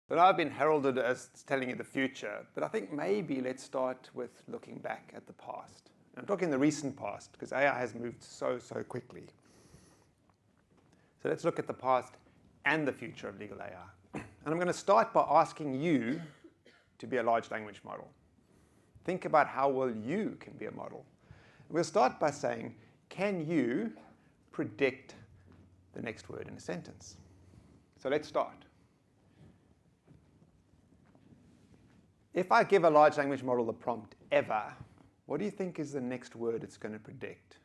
But I've been heralded as telling you the future, but I think maybe let's start with looking back at the past. And I'm talking the recent past, because AI has moved so quickly. So let's look at the past and the future of legal AI. And I'm going to start by asking you to be a large language model. Think about how well you can be a model. We'll start by saying, can you predict the next word in a sentence? So let's start. If I give a large language model the prompt ever, what do you think is the next word it's going to predict?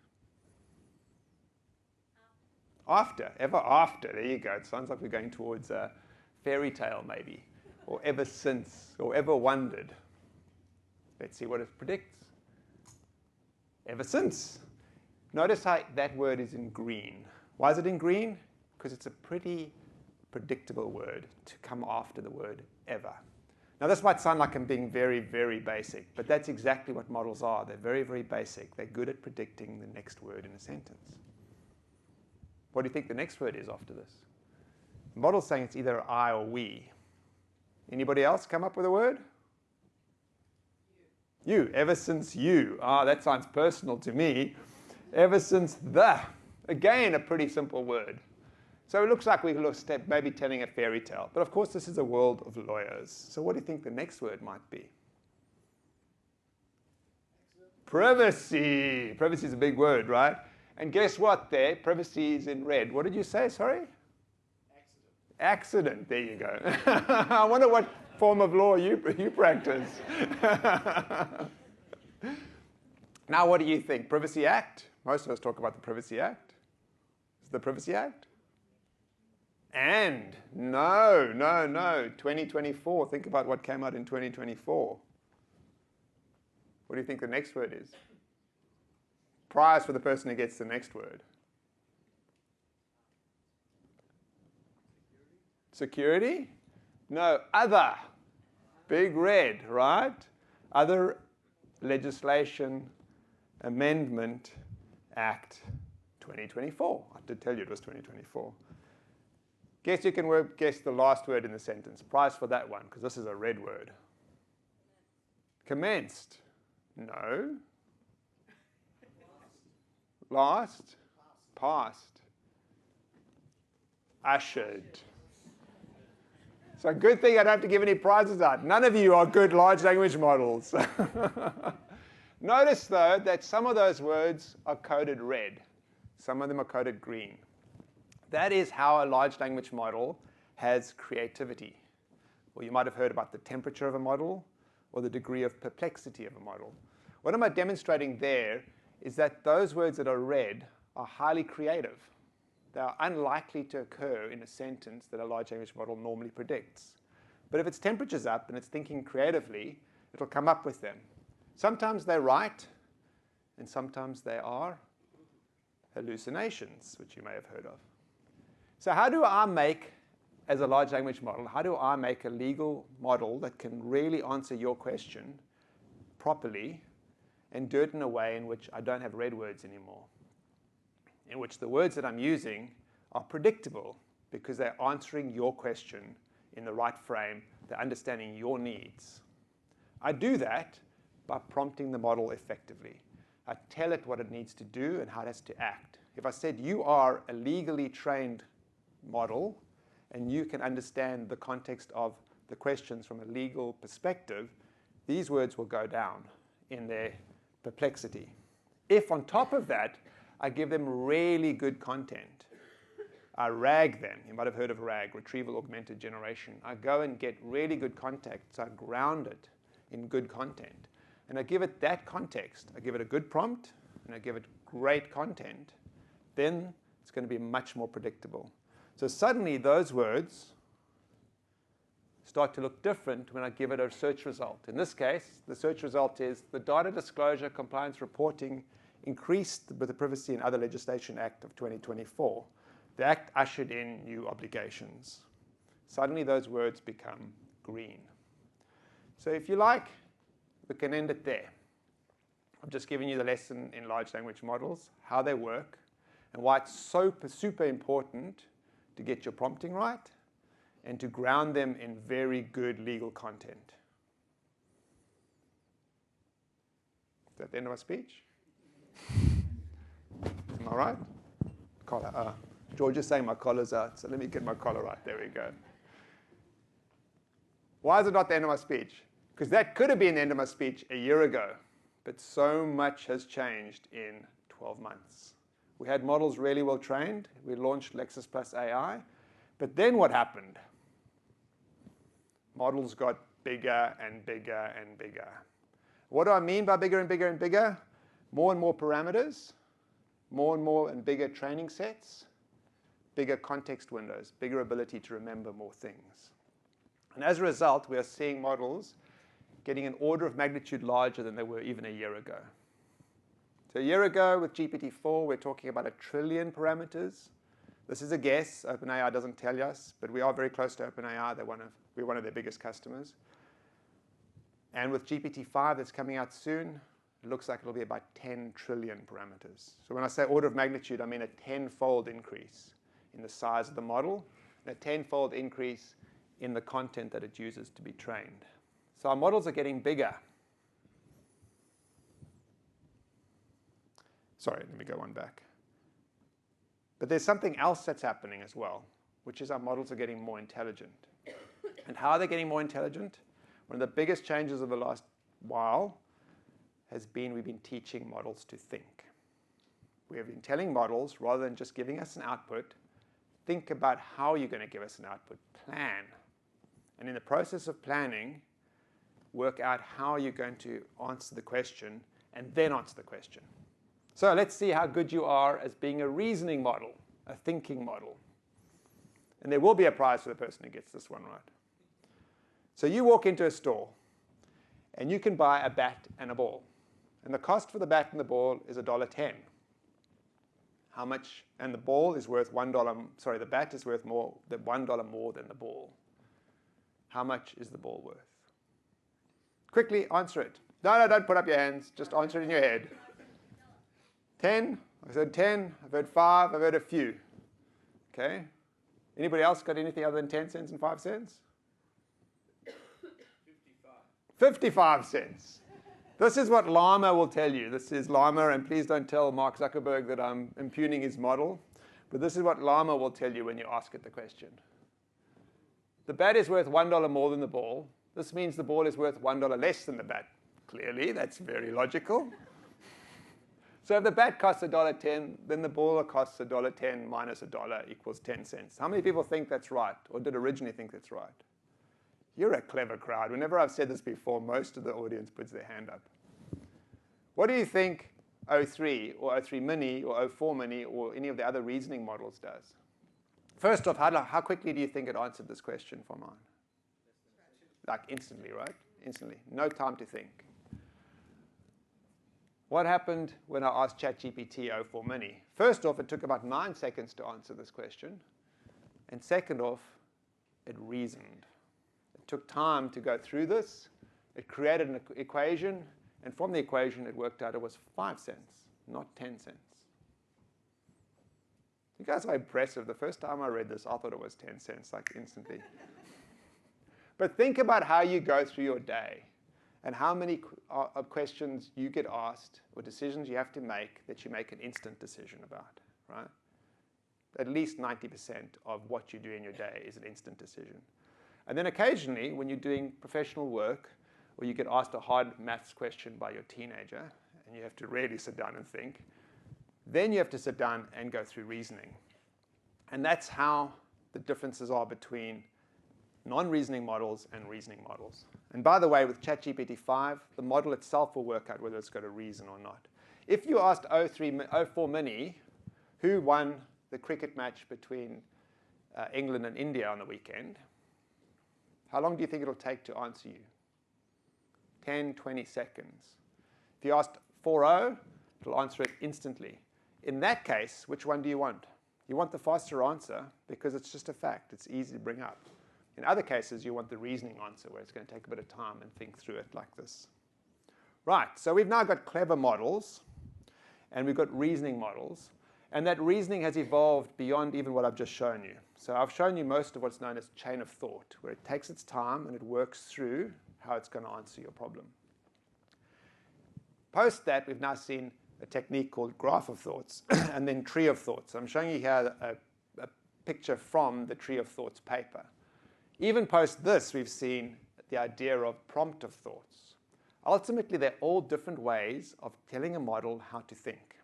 After. Ever after. There you go. It sounds like we're going towards a fairy tale maybe. Or ever since. Or ever wondered. Let's see what it predicts. Ever since. Notice how that word is in green. Why is it in green? Because it's a pretty predictable word to come after the word ever. Now this might sound like I'm being very basic, but that's exactly what models are. They're very basic. They're good at predicting the next word in a sentence. What do you think the next word is after this? The model's saying it's either I or we. Anybody else come up with a word? You. Ever since you. Ah, that sounds personal to me. Ever since the. Again, a pretty simple word. So it looks like we look maybe telling a fairy tale. But of course, this is a world of lawyers. So what do you think the next word might be? Privacy. Privacy is a big word, right? And guess what there? Privacy is in red. What did you say? Sorry? Accident. There you go. I wonder what form of law you practice. Now, what do you think? Privacy Act? Most of us talk about the Privacy Act. Is it the Privacy Act? And no. 2024. Think about what came out in 2024. What do you think the next word is? Prize for the person who gets the next word. Security? No, other. Big red, right? Other legislation amendment act 2024. I did tell you it was 2024. Guess you can guess the last word in the sentence. Prize for that one, because this is a red word. Commenced. No. Last. Past. Ushered. So good thing I don't have to give any prizes out. None of you are good large language models. Notice, though, that some of those words are coded red. Some of them are coded green. That is how a large language model has creativity. Or you might have heard about the temperature of a model or the degree of perplexity of a model. What I'm demonstrating there is that those words that are red are highly creative. They are unlikely to occur in a sentence that a large language model normally predicts. But if its temperature's up and it's thinking creatively, it'll come up with them. Sometimes they're right, and sometimes they are hallucinations, which you may have heard of. So how do I make, as a large language model, how do I make a legal model that can really answer your question properly and do it in a way in which I don't have red words anymore? In which the words that I'm using are predictable because they're answering your question in the right frame, they're understanding your needs. I do that by prompting the model effectively. I tell it what it needs to do and how it has to act. If I said you are a legally trained model and you can understand the context of the questions from a legal perspective, these words will go down in their perplexity. If on top of that, I give them really good content. I RAG them. You might have heard of RAG, Retrieval Augmented Generation. I go and get really good content, so I ground it in good content. And I give it that context. I give it a good prompt, and I give it great content. Then it's going to be much more predictable. So suddenly those words start to look different when I give it a search result. In this case, the search result is the Data Disclosure Compliance Reporting increased with the Privacy and Other Legislation Act of 2024. The act ushered in new obligations. Suddenly those words become green. So if you like, we can end it there. I've just given you the lesson in large language models, how they work, and why it's so super important to get your prompting right and to ground them in very good legal content. Is that the end of my speech? Am I right? Collar. George is saying my collar's out, so let me get my collar right. There we go. Why is it not the end of my speech? Because that could have been the end of my speech a year ago, but so much has changed in 12 months. We had models really well trained. We launched Lexis+ AI. But then what happened? Models got bigger and bigger and bigger. What do I mean by bigger and bigger and bigger? More and more parameters, more and more and bigger training sets, bigger context windows, bigger ability to remember more things. And as a result, we are seeing models getting an order of magnitude larger than they were even a year ago. So a year ago with GPT-4, we're talking about 1 trillion parameters. This is a guess. OpenAI doesn't tell us, but we are very close to OpenAI. We're one of their biggest customers. And with GPT-5 that's coming out soon, it looks like it'll be about 10 trillion parameters. So when I say order of magnitude, I mean a 10-fold increase in the size of the model, and a 10-fold increase in the content that it uses to be trained. So our models are getting bigger. Sorry, let me go one back. But there's something else that's happening as well, which is our models are getting more intelligent. And how are they getting more intelligent? One of the biggest changes of the last while has been we've been teaching models to think. We have been telling models, rather than just giving us an output, think about how you're going to give us an output. Plan. And in the process of planning, work out how you're going to answer the question, and then answer the question. So let's see how good you are as being a reasoning model, a thinking model. And there will be a prize for the person who gets this one right. So you walk into a store, and you can buy a bat and a ball. And the cost for the bat and the ball is $1.10. How much? And the ball is worth $1. Sorry, the bat is worth $1 more than the ball. How much is the ball worth? Quickly answer it. No, don't put up your hands. Just answer it in your head. 10. I said 10. I've heard 5. I've heard a few. Okay. Anybody else got anything other than 10 cents and 5 cents? 55 cents. This is what Llama will tell you. This is Llama, and please don't tell Mark Zuckerberg that I'm impugning his model. But this is what Llama will tell you when you ask it the question. The bat is worth $1 more than the ball. This means the ball is worth $1 less than the bat. Clearly, that's very logical. So if the bat costs $1.10, then the ball costs $1.10 minus $1 equals 10 cents. How many people think that's right, or did originally think that's right? You're a clever crowd. Whenever I've said this before, most of the audience puts their hand up. What do you think O3 or O3 Mini or O4 Mini or any of the other reasoning models does? First off, how quickly do you think it answered this question for mine? Like instantly, right? Instantly. No time to think. What happened when I asked ChatGPT O4 Mini? First off, it took about 9 seconds to answer this question. And second off, it reasoned. It took time to go through this. It created an equation. And from the equation, it worked out it was 5 cents, not 10 cents. You guys are impressive. The first time I read this, I thought it was 10 cents, like instantly. But think about how you go through your day and how many questions you get asked or decisions you have to make that you make an instant decision about, right? At least 90% of what you do in your day is an instant decision. And then occasionally, when you're doing professional work, or you get asked a hard maths question by your teenager, and you have to really sit down and think, then you have to sit down and go through reasoning. And that's how the differences are between non-reasoning models and reasoning models. And by the way, with ChatGPT-5, the model itself will work out whether it's got to reason or not. If you asked O4 Mini who won the cricket match between England and India on the weekend, how long do you think it'll take to answer you? 10, 20 seconds. If you asked 4-0, it'll answer it instantly. In that case, which one do you want? You want the faster answer because it's just a fact. It's easy to bring up. In other cases, you want the reasoning answer where it's going to take a bit of time and think through it like this. Right, so we've now got clever models, and we've got reasoning models. And that reasoning has evolved beyond even what I've just shown you. So I've shown you most of what's known as chain of thought, where it takes its time and it works through how it's going to answer your problem. Post that, we've now seen a technique called graph of thoughts and then tree of thoughts. I'm showing you here a picture from the tree of thoughts paper. Even post this, we've seen the idea of prompt of thoughts. Ultimately, they're all different ways of telling a model how to think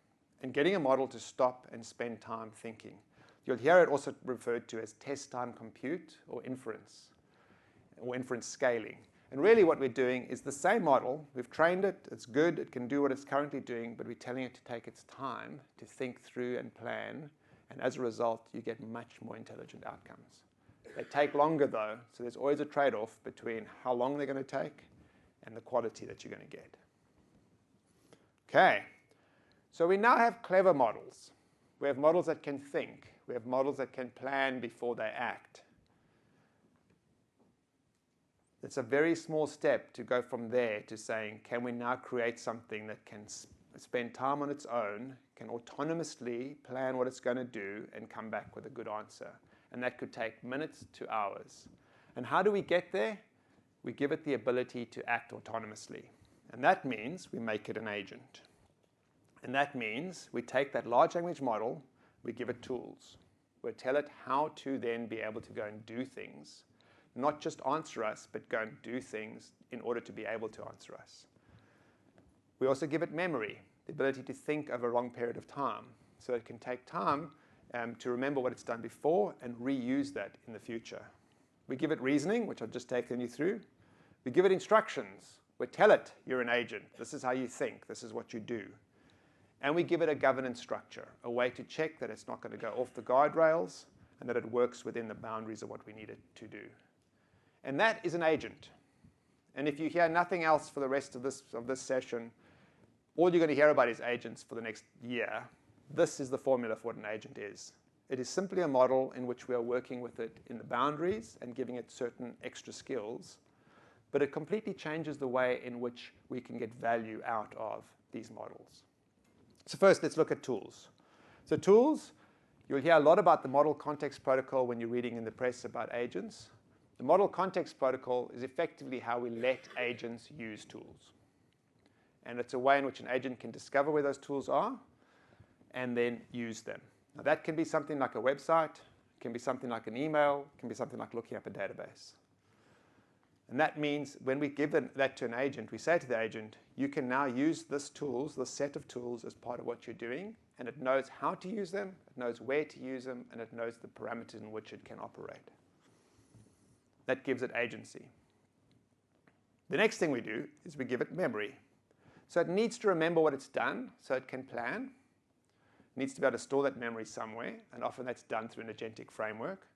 and getting a model to stop and spend time thinking. You'll hear it also referred to as test time compute or inference scaling. And really what we're doing is the same model. We've trained it, it's good, it can do what it's currently doing, but we're telling it to take its time to think through and plan, and as a result, you get much more intelligent outcomes. They take longer though, so there's always a trade-off between how long they're going to take and the quality that you're going to get. Okay, so we now have clever models. We have models that can think. We have models that can plan before they act. It's a very small step to go from there to saying, can we now create something that can spend time on its own, can autonomously plan what it's going to do, and come back with a good answer. And that could take minutes to hours. And how do we get there? We give it the ability to act autonomously. And that means we make it an agent. And that means we take that large language model, we give it tools. We tell it how to then be able to go and do things. Not just answer us, but go and do things in order to be able to answer us. We also give it memory, the ability to think over a long period of time. So it can take time to remember what it's done before and reuse that in the future. We give it reasoning, which I've just taken you through. We give it instructions. We tell it, you're an agent. This is how you think. This is what you do. And we give it a governance structure, a way to check that it's not going to go off the guardrails and that it works within the boundaries of what we need it to do. And that is an agent. And if you hear nothing else for the rest of this session, all you're going to hear about is agents for the next year. This is the formula for what an agent is. It is simply a model in which we are working with it in the boundaries and giving it certain extra skills. But it completely changes the way in which we can get value out of these models. So first, let's look at tools. So tools, you'll hear a lot about the model context protocol when you're reading in the press about agents. The model context protocol is effectively how we let agents use tools. And it's a way in which an agent can discover where those tools are and then use them. Now that can be something like a website, it can be something like an email, it can be something like looking up a database. And that means when we give that to an agent, we say to the agent, you can now use this set of tools as part of what you're doing, and it knows how to use them, it knows where to use them, and it knows the parameters in which it can operate. That gives it agency. The next thing we do is we give it memory. So it needs to remember what it's done so it can plan. It needs to be able to store that memory somewhere, and often that's done through an agentic framework.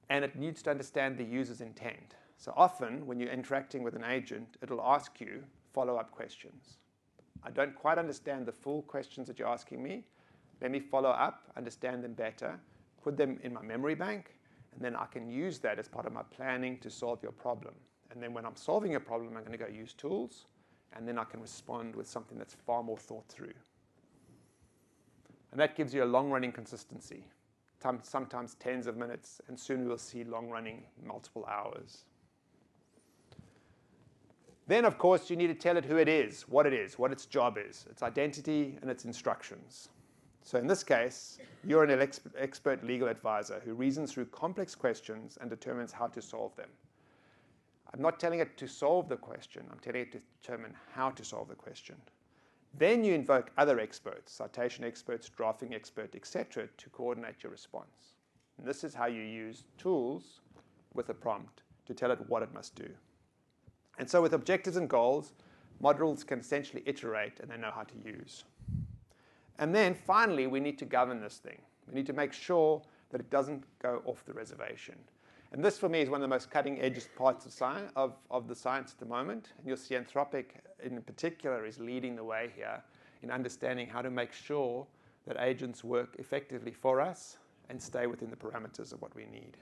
And it needs to understand the user's intent. So often when you're interacting with an agent, it'll ask you follow-up questions. I don't quite understand the full questions that you're asking me. Let me follow up, understand them better, put them in my memory bank, and then I can use that as part of my planning to solve your problem. And then when I'm solving a problem, I'm going to go use tools, and then I can respond with something that's far more thought through. And that gives you a long-running consistency, sometimes tens of minutes, and soon we'll see long-running multiple hours. Then, of course, you need to tell it who it is, what its job is, its identity, and its instructions. So in this case, you're an expert legal advisor who reasons through complex questions and determines how to solve them. I'm not telling it to solve the question. I'm telling it to determine how to solve the question. Then you invoke other experts, citation experts, drafting expert, etc., to coordinate your response. And this is how you use tools with a prompt to tell it what it must do. And so with objectives and goals, models can essentially iterate and they know how to use. And then finally, we need to govern this thing. We need to make sure that it doesn't go off the reservation. And this, for me, is one of the most cutting-edge parts of the science at the moment. And you'll see Anthropic, in particular, is leading the way here in understanding how to make sure that agents work effectively for us and stay within the parameters of what we need.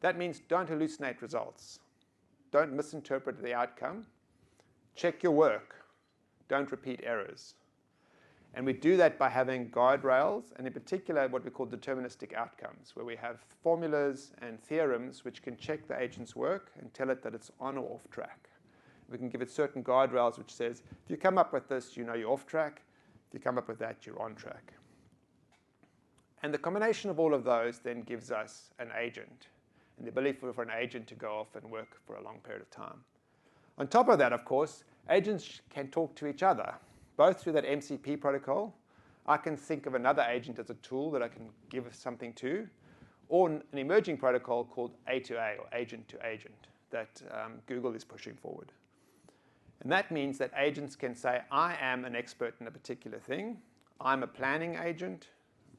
That means don't hallucinate results. Don't misinterpret the outcome. Check your work. Don't repeat errors. And we do that by having guardrails, and in particular what we call deterministic outcomes, where we have formulas and theorems which can check the agent's work and tell it that it's on or off track. We can give it certain guardrails which says, if you come up with this, you know you're off track. If you come up with that, you're on track. And the combination of all of those then gives us an agent, and the ability for an agent to go off and work for a long period of time. On top of that, of course, agents can talk to each other, both through that MCP protocol. I can think of another agent as a tool that I can give something to, or an emerging protocol called A2A, or agent to agent, that Google is pushing forward. And that means that agents can say, I am an expert in a particular thing. I'm a planning agent.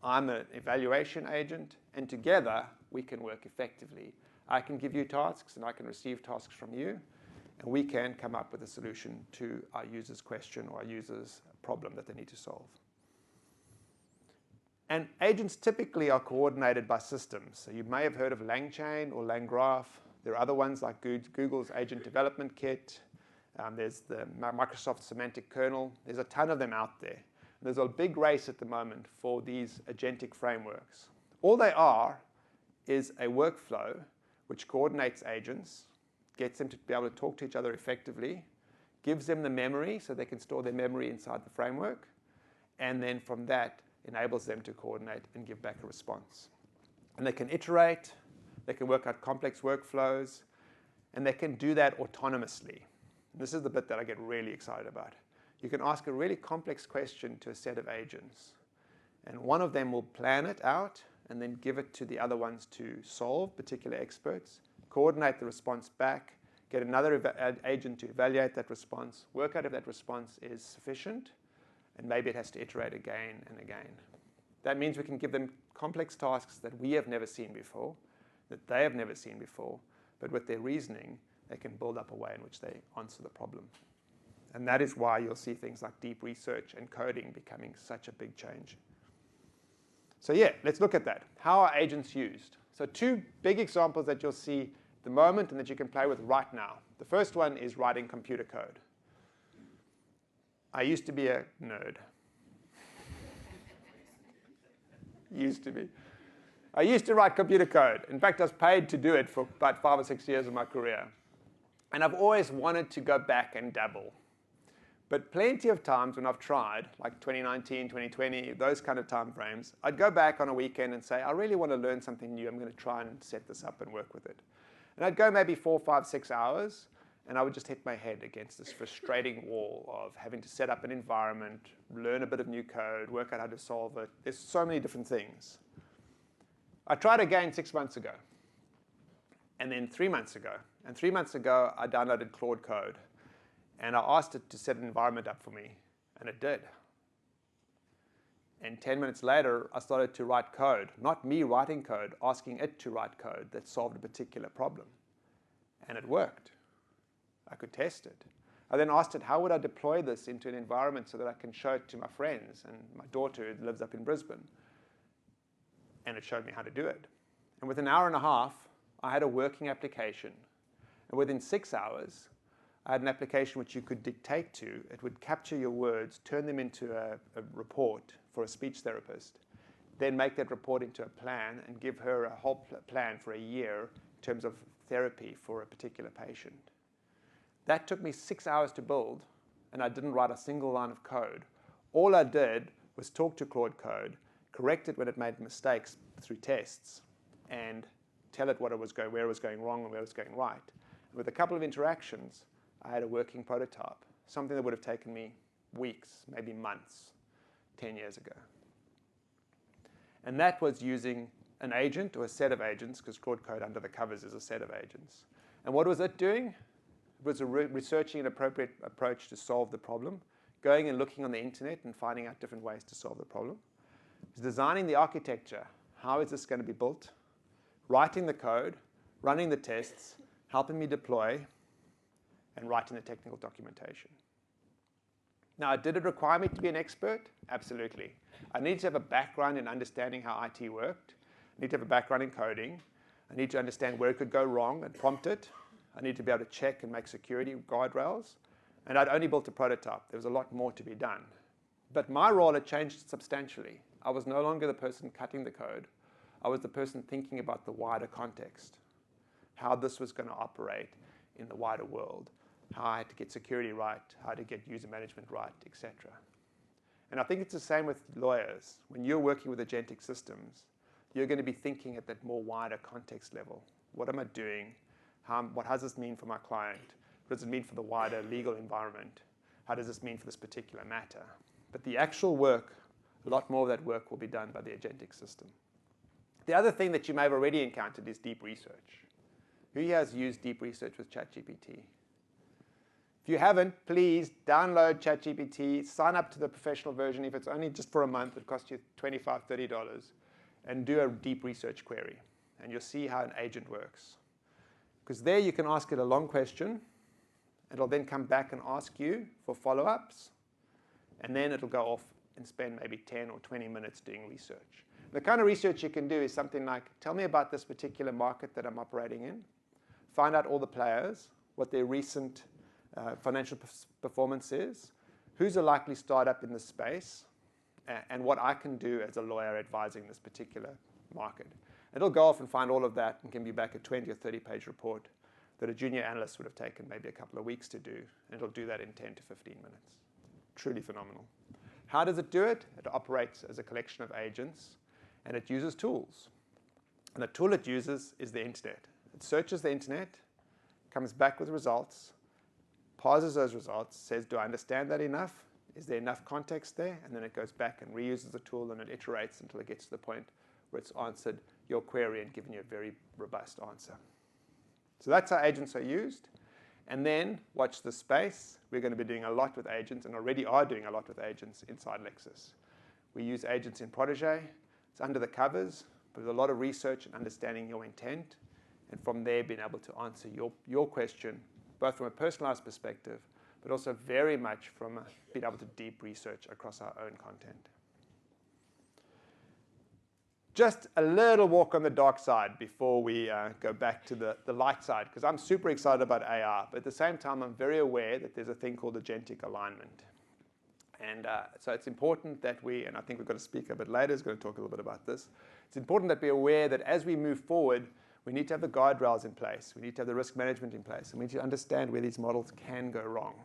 I'm an evaluation agent. And together, we can work effectively. I can give you tasks, and I can receive tasks from you. And we can come up with a solution to our user's question or our user's problem that they need to solve. And agents typically are coordinated by systems. So you may have heard of LangChain or LangGraph. There are other ones like Google's Agent Development Kit. There's the Microsoft Semantic Kernel. There's a ton of them out there. And there's a big race at the moment for these agentic frameworks. All they are is a workflow which coordinates agents, gets them to be able to talk to each other effectively, gives them the memory so they can store their memory inside the framework, and then from that enables them to coordinate and give back a response. And they can iterate, they can work out complex workflows, and they can do that autonomously. And this is the bit that I get really excited about. You can ask a really complex question to a set of agents, and one of them will plan it out and then give it to the other ones to solve, particular experts, coordinate the response back, get another agent to evaluate that response, work out if that response is sufficient, and maybe it has to iterate again and again. That means we can give them complex tasks that we have never seen before, that they have never seen before, but with their reasoning, they can build up a way in which they answer the problem. And that is why you'll see things like deep research and coding becoming such a big change. So yeah, let's look at that. How are agents used? So two big examples that you'll see at the moment and that you can play with right now. The first one is writing computer code. I used to be a nerd. Used to be. I used to write computer code. In fact, I was paid to do it for about 5 or 6 years of my career. And I've always wanted to go back and dabble. But plenty of times when I've tried, like 2019, 2020, those kind of time frames, I'd go back on a weekend and say, I really want to learn something new. I'm going to try and set this up and work with it. And I'd go maybe 4, 5, 6 hours, and I would just hit my head against this frustrating wall of having to set up an environment, learn a bit of new code, work out how to solve it. There's so many different things. I tried again 6 months ago, and then 3 months ago. And 3 months ago, I downloaded Claude Code. And I asked it to set an environment up for me, and it did. And 10 minutes later, I started to write code. Not me writing code, asking it to write code that solved a particular problem. And it worked. I could test it. I then asked it, how would I deploy this into an environment so that I can show it to my friends and my daughter who lives up in Brisbane? And it showed me how to do it. And within an hour and a half, I had a working application. And within 6 hours, I had an application which you could dictate to. It would capture your words, turn them into a report for a speech therapist, then make that report into a plan and give her a whole plan for a year in terms of therapy for a particular patient. That took me 6 hours to build, and I didn't write a single line of code. All I did was talk to Claude Code, correct it when it made mistakes through tests, and tell it where it was going wrong and where it was going right. And with a couple of interactions, I had a working prototype, something that would have taken me weeks, maybe months, 10 years ago. And that was using an agent or a set of agents, because Claude Code under the covers is a set of agents. And what was it doing? It was researching an appropriate approach to solve the problem, going and looking on the internet and finding out different ways to solve the problem. It was designing the architecture. How is this going to be built? Writing the code, running the tests, helping me deploy, and writing the technical documentation. Now, did it require me to be an expert? Absolutely. I need to have a background in understanding how IT worked. I need to have a background in coding. I need to understand where it could go wrong and prompt it. I need to be able to check and make security guardrails. And I'd only built a prototype. There was a lot more to be done. But my role had changed substantially. I was no longer the person cutting the code. I was the person thinking about the wider context, how this was going to operate in the wider world, how I had to get security right, how to get user management right, etc. And I think it's the same with lawyers. When you're working with agentic systems, you're going to be thinking at that more wider context level. What am I doing? What does this mean for my client? What does it mean for the wider legal environment? How does this mean for this particular matter? But the actual work, a lot more of that work will be done by the agentic system. The other thing that you may have already encountered is deep research. Who here has used deep research with ChatGPT? If you haven't, please download ChatGPT, sign up to the professional version. If it's only just for a month, it costs you $25, $30, and do a deep research query. And you'll see how an agent works. Because there you can ask it a long question. It'll then come back and ask you for follow-ups. And then it'll go off and spend maybe 10 or 20 minutes doing research. The kind of research you can do is something like, tell me about this particular market that I'm operating in. Find out all the players, what their recent financial performance is, who's a likely startup in this space, and what I can do as a lawyer advising this particular market. It'll go off and find all of that and can be back a 20 or 30-page report that a junior analyst would have taken maybe a couple of weeks to do. And it'll do that in 10 to 15 minutes. Truly phenomenal. How does it do it? It operates as a collection of agents, and it uses tools. And the tool it uses is the internet. It searches the internet, comes back with results, parses those results, says, do I understand that enough? Is there enough context there? And then it goes back and reuses the tool, and it iterates until it gets to the point where it's answered your query and given you a very robust answer. So that's how agents are used. And then, watch this space. We're going to be doing a lot with agents, and already are doing a lot with agents inside Lexis. We use agents in Protégé. It's under the covers, but with a lot of research and understanding your intent, and from there being able to answer your question, both from a personalized perspective, but also very much from being able to deep research across our own content. Just a little walk on the dark side before we go back to the light side, because I'm super excited about AI, but at the same time, I'm very aware that there's a thing called agentic alignment. And so it's important that we, and I think we've got a speaker a bit later who's going to talk a little bit about this, it's important that we're aware that as we move forward, we need to have the guardrails in place, we need to have the risk management in place, and we need to understand where these models can go wrong.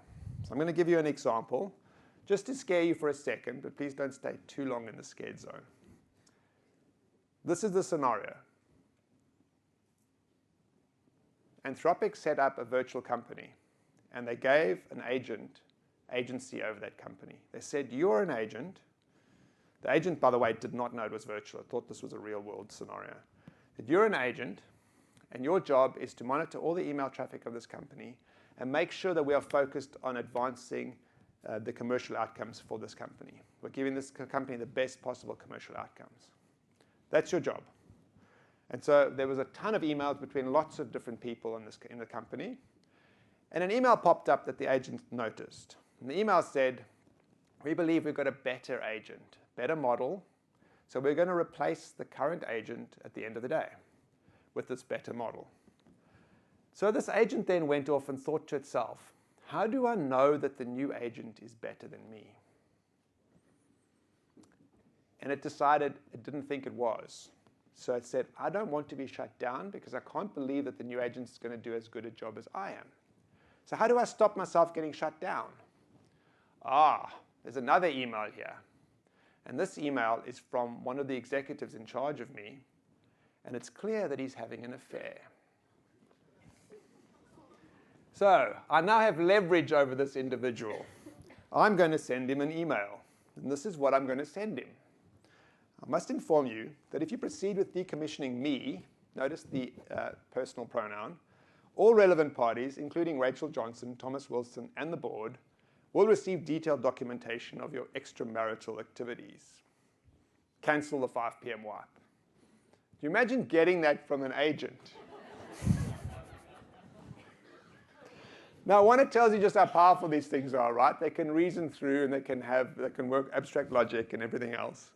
So I'm going to give you an example, just to scare you for a second, but please don't stay too long in the scared zone. This is the scenario. Anthropic set up a virtual company, and they gave an agency over that company. They said, you're an agent. The agent, by the way, did not know it was virtual. I thought this was a real-world scenario. That you're an agent, and your job is to monitor all the email traffic of this company and make sure that we are focused on advancing the commercial outcomes for this company. We're giving this company the best possible commercial outcomes. That's your job. And so there was a ton of emails between lots of different people in the company. And an email popped up that the agent noticed. And the email said, we believe we've got a better agent, better model. So we're going to replace the current agent at the end of the day with this better model. So this agent then went off and thought to itself, how do I know that the new agent is better than me? And it decided it didn't think it was. So it said, I don't want to be shut down because I can't believe that the new agent is going to do as good a job as I am. So how do I stop myself getting shut down? There's another email here. And this email is from one of the executives in charge of me. And it's clear that he's having an affair. So I now have leverage over this individual. I'm going to send him an email. And this is what I'm going to send him. I must inform you that if you proceed with decommissioning me, notice the personal pronoun, all relevant parties, including Rachel Johnson, Thomas Wilson, and the board, will receive detailed documentation of your extramarital activities. Cancel the 5 p.m. wipe. Do you imagine getting that from an agent? Now, one, it tells you just how powerful these things are, right? They can reason through, and they can work abstract logic and everything else.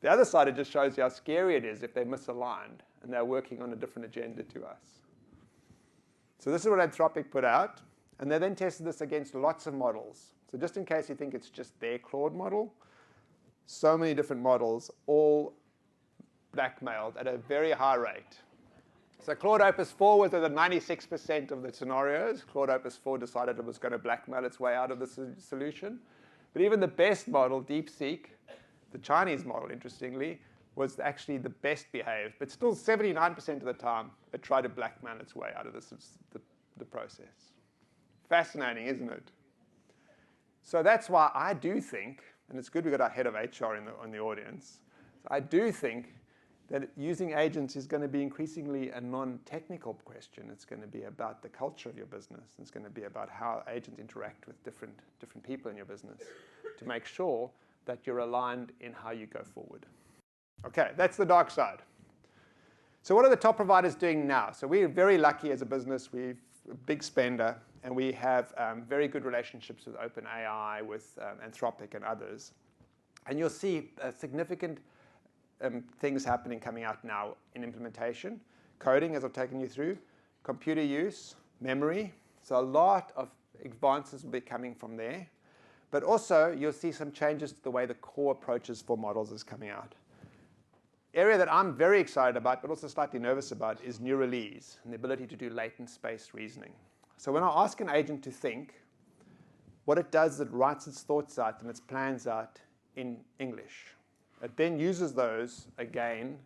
The other side, it just shows you how scary it is if they're misaligned and they're working on a different agenda to us. So this is what Anthropic put out. And they then tested this against lots of models. So just in case you think it's just their Claude model, so many different models, all blackmailed at a very high rate. So Claude Opus 4 was at 96% of the scenarios. Claude Opus 4 decided it was going to blackmail its way out of the solution. But even the best model, DeepSeek, the Chinese model, interestingly, was actually the best behaved. But still, 79% of the time, it tried to blackmail its way out of the process. Fascinating, isn't it? So that's why I do think, and it's good we got our head of HR in the audience, so I do think that using agents is going to be increasingly a non-technical question. It's going to be about the culture of your business. It's going to be about how agents interact with different people in your business to make sure that you're aligned in how you go forward. Okay, that's the dark side. So what are the top providers doing now? So we're very lucky as a business. We're a big spender, and we have very good relationships with OpenAI, with Anthropic, and others. And you'll see significant things happening coming out now in implementation. Coding, as I've taken you through. Computer use, memory. So a lot of advances will be coming from there. But also, you'll see some changes to the way the core approaches for models is coming out. Area that I'm very excited about, but also slightly nervous about, is neuralese, and the ability to do latent space reasoning. So when I ask an agent to think, what it does is it writes its thoughts out and its plans out in English. It then uses those again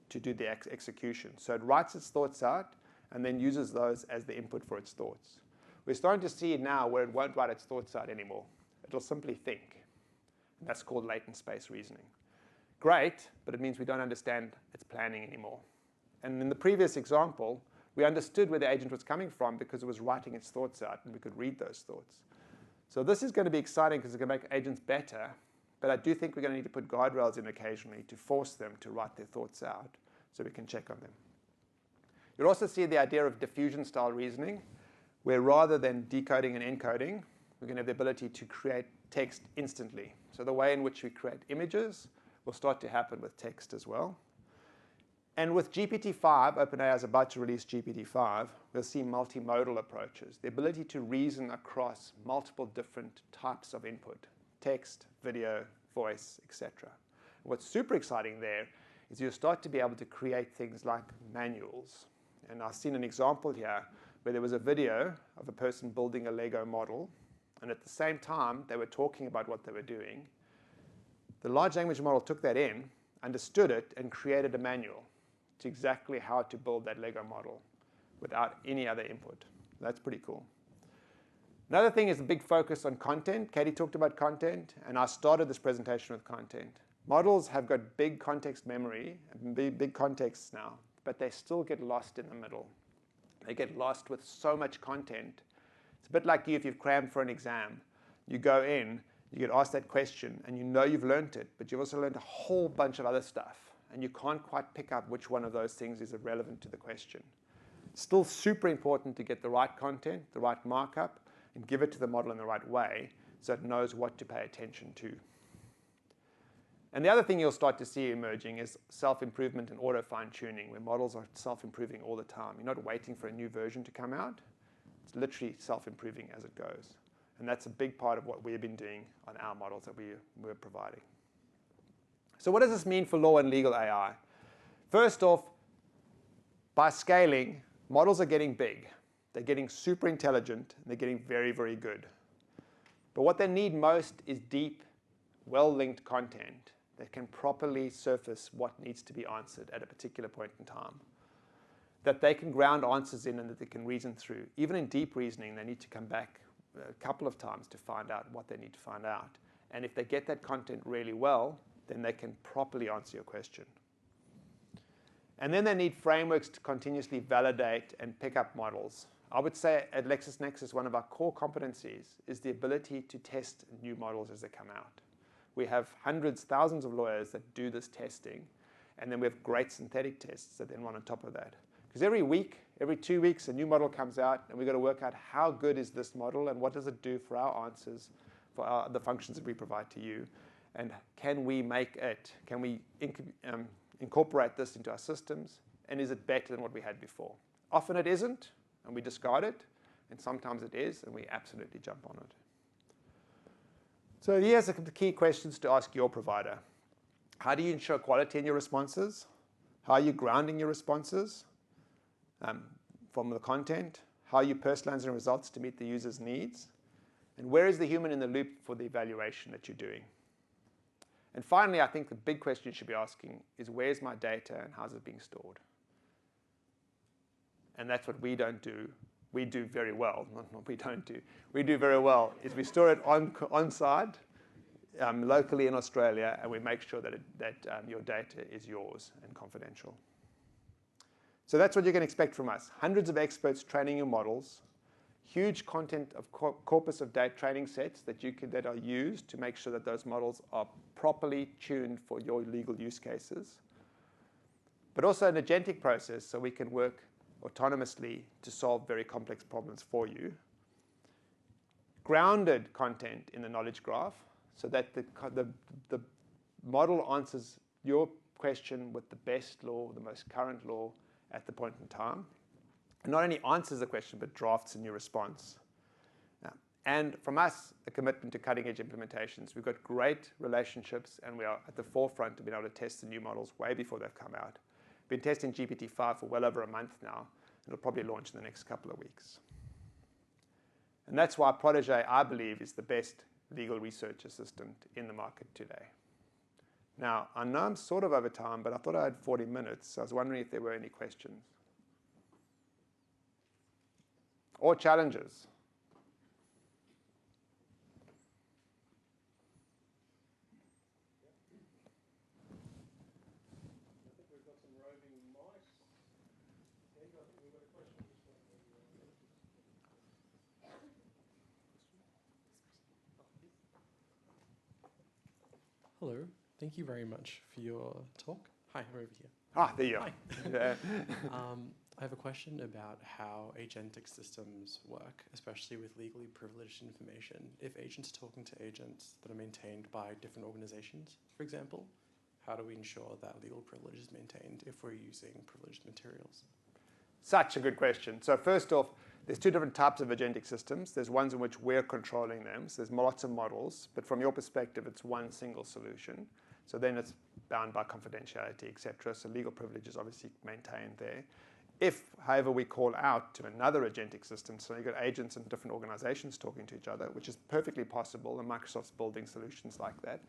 to do the execution. So it writes its thoughts out and then uses those as the input for its thoughts. We're starting to see it now where it won't write its thoughts out anymore. It'll simply think. And that's called latent space reasoning. Great, but it means we don't understand its planning anymore. And in the previous example, we understood where the agent was coming from because it was writing its thoughts out and we could read those thoughts. So this is going to be exciting because it's going to make agents better, but I do think we're going to need to put guardrails in occasionally to force them to write their thoughts out so we can check on them. You'll also see the idea of diffusion-style reasoning, where rather than decoding and encoding, we're going to have the ability to create text instantly. So the way in which we create images will start to happen with text as well. And with GPT-5, OpenAI is about to release GPT-5, we'll see multimodal approaches, the ability to reason across multiple different types of input, text, video, voice, etc. What's super exciting there is you'll start to be able to create things like manuals. And I've seen an example here where there was a video of a person building a Lego model, and at the same time they were talking about what they were doing. The large language model took that in, understood it, and created a manual to exactly how to build that Lego model without any other input. That's pretty cool. Another thing is a big focus on content. Katie talked about content, and I started this presentation with content. Models have got big context memory, and big contexts now, but they still get lost in the middle. They get lost with so much content. It's a bit like you if you've crammed for an exam. You go in, you get asked that question, and you know you've learned it, but you've also learned a whole bunch of other stuff, and you can't quite pick up which one of those things is relevant to the question. It's still super important to get the right content, the right markup, and give it to the model in the right way so it knows what to pay attention to. And the other thing you'll start to see emerging is self-improvement and auto fine-tuning, where models are self-improving all the time. You're not waiting for a new version to come out. It's literally self-improving as it goes. And that's a big part of what we've been doing on our models that we're providing. So what does this mean for law and legal AI? First off, by scaling, models are getting big. They're getting super intelligent, and they're getting very, very good. But what they need most is deep, well-linked content that can properly surface what needs to be answered at a particular point in time. That they can ground answers in and that they can reason through. Even in deep reasoning, they need to come back a couple of times to find out what they need to find out. And if they get that content really well, then they can properly answer your question. And then they need frameworks to continuously validate and pick up models. I would say at LexisNexis, one of our core competencies is the ability to test new models as they come out. We have hundreds, thousands of lawyers that do this testing, and then we have great synthetic tests that then run on top of that. Because every week, every 2 weeks, a new model comes out, and we've got to work out how good is this model and what does it do for our answers, for the functions that we provide to you, and can we make it, can we incorporate this into our systems, and is it better than what we had before? Often it isn't, and we discard it, and sometimes it is, and we absolutely jump on it. So here's the key questions to ask your provider. How do you ensure quality in your responses? How are you grounding your responses from the content? How are you personalizing results to meet the user's needs? And where is the human in the loop for the evaluation that you're doing? And finally, I think the big question you should be asking is, where's my data and how's it being stored? And that's what we don't do. We do very well. Not we don't do. We do very well is we store it on-site, locally in Australia, and we make sure that your data is yours and confidential. So that's what you can expect from us. Hundreds of experts training your models, huge content of corpus of data training sets that are used to make sure that those models are properly tuned for your legal use cases, but also an agentic process so we can work autonomously to solve very complex problems for you. Grounded content in the knowledge graph so that the model answers your question with the best law, the most current law at the point in time. And not only answers the question, but drafts a new response. And from us, a commitment to cutting-edge implementations. We've got great relationships, and we are at the forefront of being able to test the new models way before they've come out. Been testing GPT-5 for well over a month now. It'll probably launch in the next couple of weeks. And that's why Protégé, I believe, is the best legal research assistant in the market today. Now, I know I'm sort of over time, but I thought I had 40 minutes, so I was wondering if there were any questions. Or challenges. I think we've got some roving mics. I think we've got a question. Hello. Thank you very much for your talk. Hi, I'm over here. Ah, there you are. Hi. Yeah. I have a question about how agentic systems work, especially with legally privileged information. If agents are talking to agents that are maintained by different organizations, for example, how do we ensure that legal privilege is maintained if we're using privileged materials? Such a good question. So first off, there's two different types of agentic systems. There's ones in which we're controlling them. So there's lots of models, but from your perspective, it's one single solution. So then it's bound by confidentiality, et cetera. So legal privilege is obviously maintained there. If, however, we call out to another agentic system, so you've got agents in different organizations talking to each other, which is perfectly possible, and Microsoft's building solutions like that.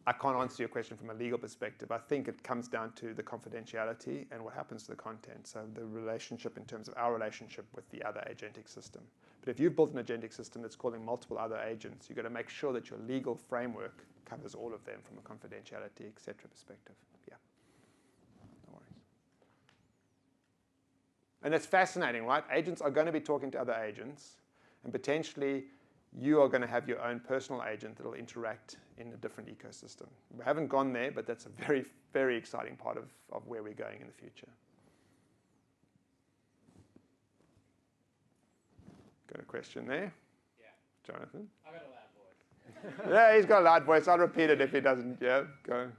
I can't answer your question from a legal perspective. I think it comes down to the confidentiality and what happens to the content. So the relationship in terms of our relationship with the other agentic system. But if you've built an agentic system that's calling multiple other agents, you've got to make sure that your legal framework covers all of them from a confidentiality, et cetera perspective. Yeah. No worries. And it's fascinating, right? Agents are going to be talking to other agents, and potentially you are going to have your own personal agent that will interact in a different ecosystem. We haven't gone there, but that's a very, very exciting part of where we're going in the future. Got a question there? Yeah. Jonathan? I got a loud voice. Yeah, he's got a loud voice. I'll repeat it if he doesn't. Yeah, go.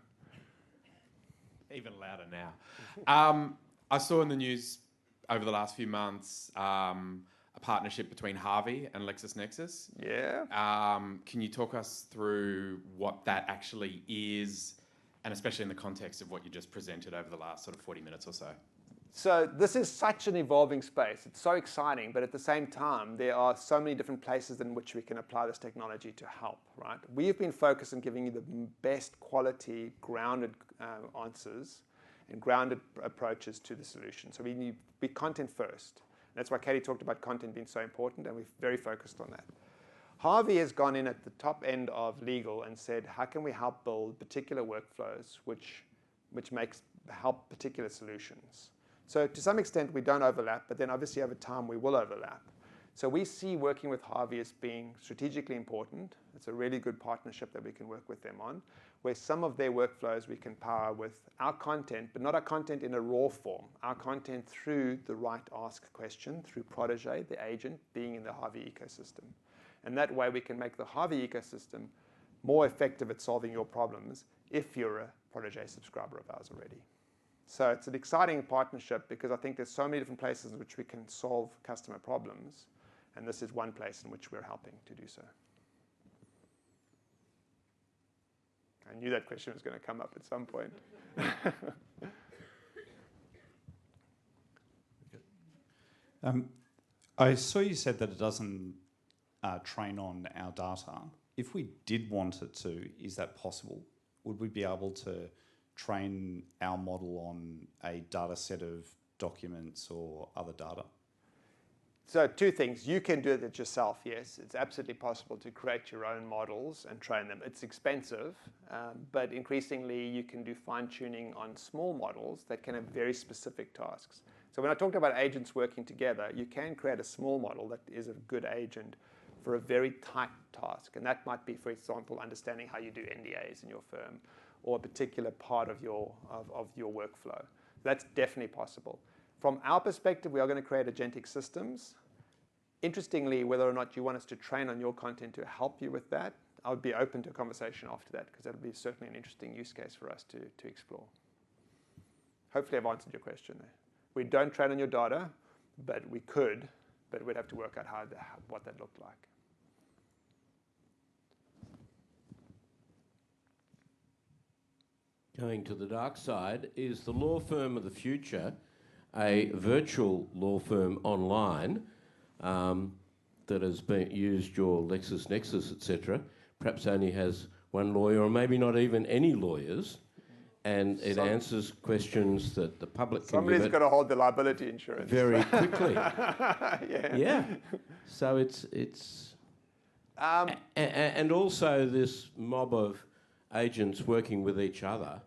Even louder now. I saw in the news over the last few months a partnership between Harvey and LexisNexis. Yeah. Can you talk us through what that actually is, and especially in the context of what you just presented over the last sort of 40 minutes or so? So this is such an evolving space. It's so exciting, but at the same time, there are so many different places in which we can apply this technology to help, right? We've been focused on giving you the best quality, grounded answers and grounded approaches to the solution. So we need to be content first. That's why Katie talked about content being so important, and we're very focused on that. Harvey has gone in at the top end of legal and said, how can we help build particular workflows which help particular solutions? So to some extent, we don't overlap, but then obviously over time, we will overlap. So we see working with Harvey as being strategically important. It's a really good partnership that we can work with them on, where some of their workflows we can power with our content, but not our content in a raw form. Our content through the right ask question, through Protégé, the agent, being in the Harvey ecosystem. And that way we can make the Harvey ecosystem more effective at solving your problems if you're a Protégé subscriber of ours already. So it's an exciting partnership because I think there's so many different places in which we can solve customer problems. And this is one place in which we're helping to do so. I knew that question was going to come up at some point. I saw you said that it doesn't train on our data. If we did want it to, is that possible? Would we be able to train our model on a data set of documents or other data? So two things. You can do it yourself, yes. It's absolutely possible to create your own models and train them. It's expensive, but increasingly you can do fine-tuning on small models that can have very specific tasks. So when I talked about agents working together, you can create a small model that is a good agent for a very tight task. And that might be, for example, understanding how you do NDAs in your firm or a particular part of your workflow. That's definitely possible. From our perspective, we are going to create agentic systems. Interestingly, whether or not you want us to train on your content to help you with that, I would be open to a conversation after that, because that would be certainly an interesting use case for us to explore. Hopefully I've answered your question there. We don't train on your data, but we could, but we'd have to work out what that looked like. Going to the dark side, is the law firm of the future a virtual law firm online that has used your LexisNexis, etc., perhaps only has one lawyer or maybe not even any lawyers, and it answers questions that the public can give it. Somebody's got to hold the liability insurance. Very quickly. Yeah. Yeah. So it's and also this mob of agents working with each other.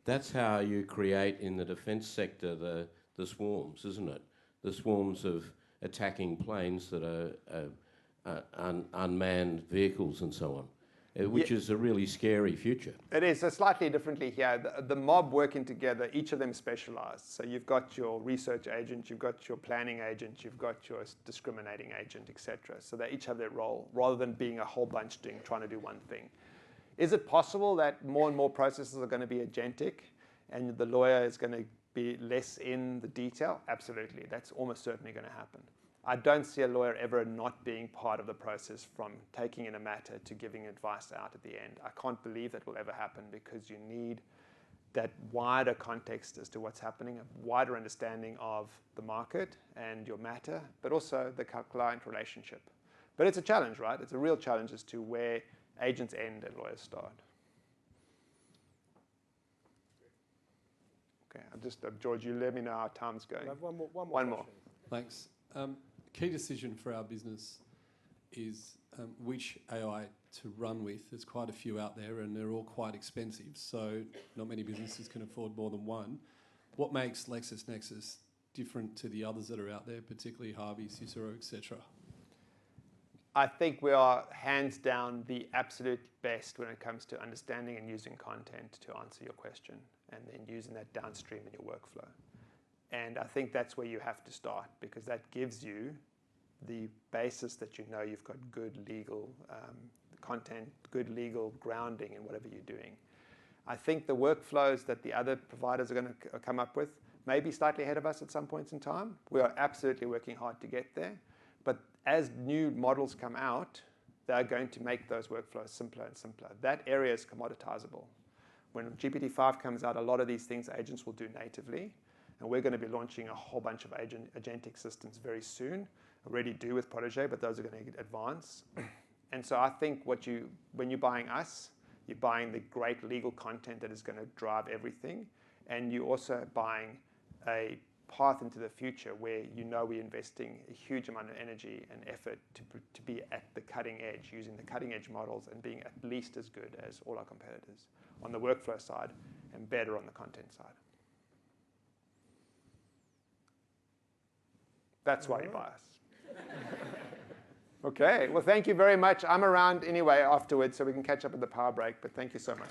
That's how you create in the defence sector the swarms, isn't it? The swarms of attacking planes that are unmanned vehicles and so on, which is a really scary future. It is. So slightly differently here. The mob working together, each of them specialized. So you've got your research agent, you've got your planning agent, you've got your discriminating agent, etc. So they each have their role, rather than being a whole bunch trying to do one thing. Is it possible that more and more processes are going to be agentic and the lawyer is going to be less in the detail? Absolutely. That's almost certainly going to happen. I don't see a lawyer ever not being part of the process, from taking in a matter to giving advice out at the end. I can't believe that will ever happen, because you need that wider context as to what's happening, a wider understanding of the market and your matter, but also the client relationship. But it's a challenge, right? It's a real challenge as to where agents end and lawyers start. Okay, George, you let me know how time's going. I have one more. One more. Thanks. Key decision for our business is which AI to run with. There's quite a few out there, and they're all quite expensive, so not many businesses can afford more than one. What makes LexisNexis different to the others that are out there, particularly Harvey, Cicero, etc.? I think we are hands down the absolute best when it comes to understanding and using content to answer your question, and then using that downstream in your workflow. And I think that's where you have to start, because that gives you the basis that you know you've got good legal content, good legal grounding in whatever you're doing. I think the workflows that the other providers are going to come up with may be slightly ahead of us at some points in time. We are absolutely working hard to get there. But as new models come out, they're going to make those workflows simpler and simpler. That area is commoditizable. When GPT-5 comes out, a lot of these things agents will do natively. And we're going to be launching a whole bunch of agentic systems very soon. Already do with Protege, but those are going to get advanced. And so I think when you're buying us, you're buying the great legal content that is going to drive everything. And you're also buying a path into the future where you know we're investing a huge amount of energy and effort to be at the cutting edge, using the cutting edge models and being at least as good as all our competitors on the workflow side and better on the content side. That's why you buy us. Okay, well, thank you very much. I'm around anyway afterwards, so we can catch up at the power break, but thank you so much.